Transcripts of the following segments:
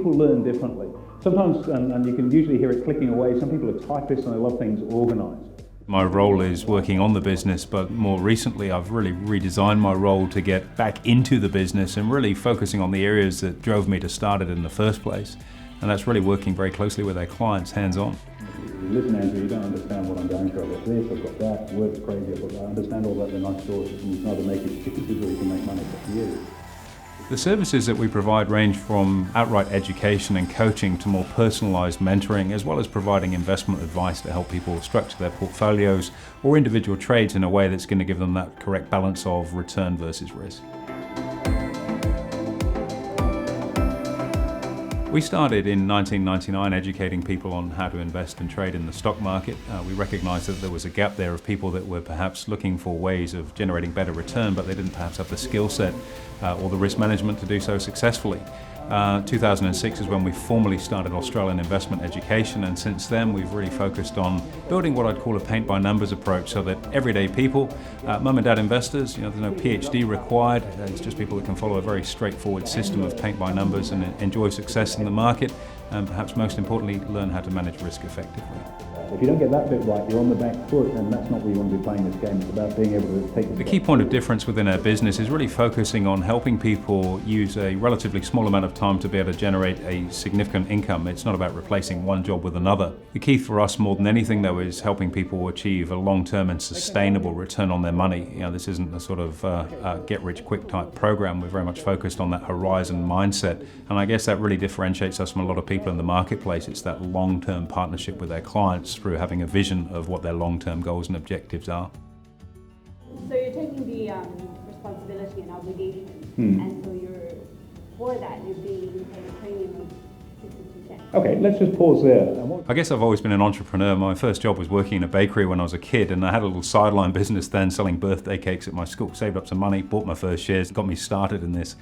people learn differently. Sometimes, and you can usually hear it clicking away, some people are typists and they love things organised. My role is working on the business, but more recently I've really redesigned my role to get back into the business and really focusing on the areas that drove me to start it in the first place. And that's really working very closely with our clients, hands-on. Listen, Andrew, you don't understand what I'm going through. I've got this, I've got that, work's crazy, I understand all that, they're nice sources, and you can either make it efficiencies or you can make money for you. The services that we provide range from outright education and coaching to more personalised mentoring, as well as providing investment advice to help people structure their portfolios or individual trades in a way that's going to give them that correct balance of return versus risk. We started in 1999 educating people on how to invest and trade in the stock market. We recognised that there was a gap there of people that were perhaps looking for ways of generating better return, but they didn't perhaps have the skill set or the risk management to do so successfully. 2006 is when we formally started Australian investment education, and since then we've really focused on building what I'd call a paint by numbers approach, so that everyday people, mum and dad investors, there's no PhD required, it's just people that can follow a very straightforward system of paint by numbers and enjoy success in the market, and perhaps most importantly, learn how to manage risk effectively. If you don't get that bit right, you're on the back foot, and that's not what you want to be playing this game. It's about being able to take the key point of difference within our business is really focusing on helping people use a relatively small amount of time to be able to generate a significant income. It's not about replacing one job with another. The key for us more than anything though is helping people achieve a long-term and sustainable return on their money. This isn't a sort of get-rich-quick type program. We're very much focused on that horizon mindset, and I guess that really differentiates us from a lot of people in the marketplace. It's that long-term partnership with their clients through having a vision of what their long-term goals and objectives are. So you're taking the responsibility and obligation, and so for that you're paying a premium of 60%. Okay, let's just pause there. I guess I've always been an entrepreneur. My first job was working in a bakery when I was a kid, and I had a little sideline business then selling birthday cakes at my school. Saved up some money, bought my first shares, got me started in this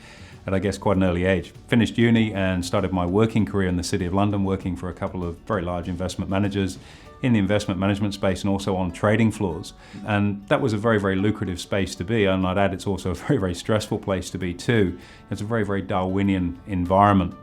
at I guess quite an early age. Finished uni and started my working career in the City of London, working for a couple of very large investment managers in the investment management space and also on trading floors. And that was a very, very lucrative space to be, and I'd add it's also a very, very stressful place to be too. It's a very, very Darwinian environment.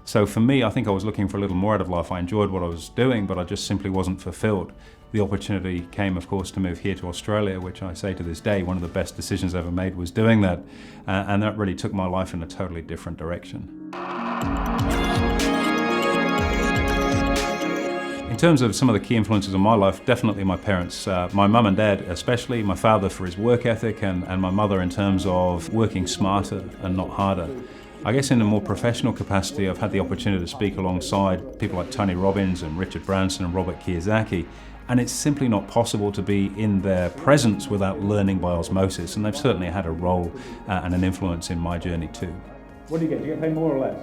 So for me, I think I was looking for a little more out of life. I enjoyed what I was doing, but I just simply wasn't fulfilled. The opportunity came, of course, to move here to Australia, which I say to this day, one of the best decisions I ever made was doing that. And that really took my life in a totally different direction. In terms of some of the key influences on my life, definitely my parents, my mum and dad especially, my father for his work ethic, and my mother in terms of working smarter and not harder. I guess in a more professional capacity, I've had the opportunity to speak alongside people like Tony Robbins and Richard Branson and Robert Kiyosaki, and it's simply not possible to be in their presence without learning by osmosis, and they've certainly had a role and an influence in my journey too. What do you get? Do you get paid more or less?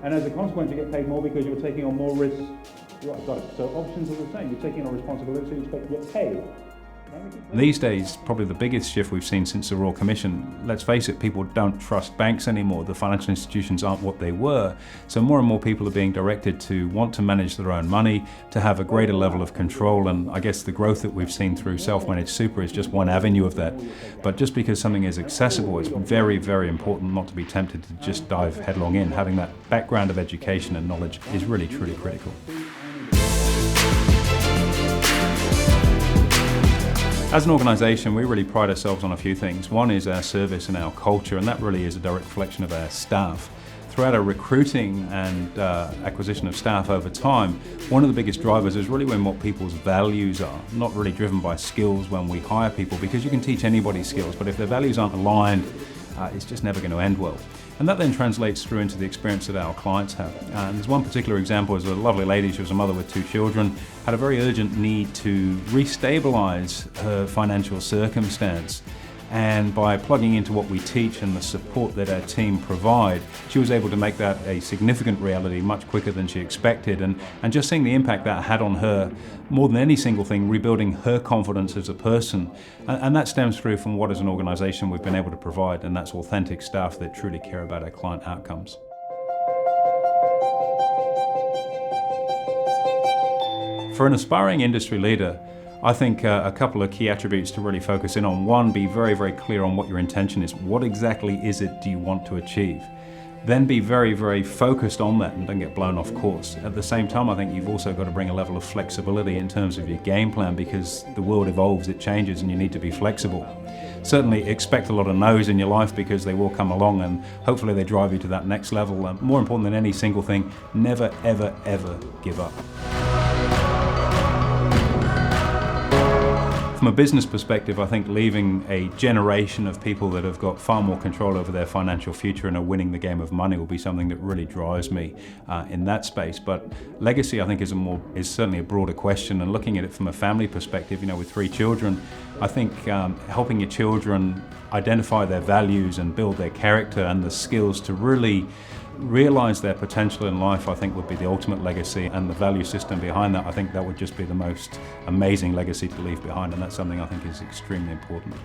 And as a consequence, you get paid more because you're taking on more risks. Right, got it. So options are the same. You're taking on responsibility, so you expect to get paid. These days, probably the biggest shift we've seen since the Royal Commission, let's face it, people don't trust banks anymore. The financial institutions aren't what they were. So more and more people are being directed to want to manage their own money, to have a greater level of control, and I guess the growth that we've seen through self-managed super is just one avenue of that. But just because something is accessible, it's very, very important not to be tempted to just dive headlong in. Having that background of education and knowledge is really, truly critical. As an organisation, we really pride ourselves on a few things. One is our service and our culture, and that really is a direct reflection of our staff. Throughout our recruiting and acquisition of staff over time, one of the biggest drivers is really when what people's values are, not really driven by skills when we hire people, because you can teach anybody skills, but if their values aren't aligned, it's just never going to end well. And that then translates through into the experience that our clients have. And there's one particular example, is a lovely lady, she was a mother with 2 children, had a very urgent need to restabilise her financial circumstance. And by plugging into what we teach and the support that our team provide, she was able to make that a significant reality much quicker than she expected. And just seeing the impact that had on her, more than any single thing, rebuilding her confidence as a person. And that stems through from what as an organisation we've been able to provide, and that's authentic staff that truly care about our client outcomes. For an aspiring industry leader, I think a couple of key attributes to really focus in on. One, be very, very clear on what your intention is. What exactly is it do you want to achieve? then be very, very focused on that and don't get blown off course. At the same time, I think you've also got to bring a level of flexibility in terms of your game plan, because the world evolves, it changes, and you need to be flexible. Certainly expect a lot of no's in your life, because they will come along and hopefully they drive you to that next level. More important than any single thing, never, ever, ever give up. From a business perspective, I think leaving a generation of people that have got far more control over their financial future and are winning the game of money will be something that really drives me in that space. But legacy, I think, is certainly a broader question. And looking at it from a family perspective, with 3 children, I think helping your children identify their values and build their character and the skills to really realize their potential in life, I think, would be the ultimate legacy, and the value system behind that, I think that would just be the most amazing legacy to leave behind, and that's something I think is extremely important.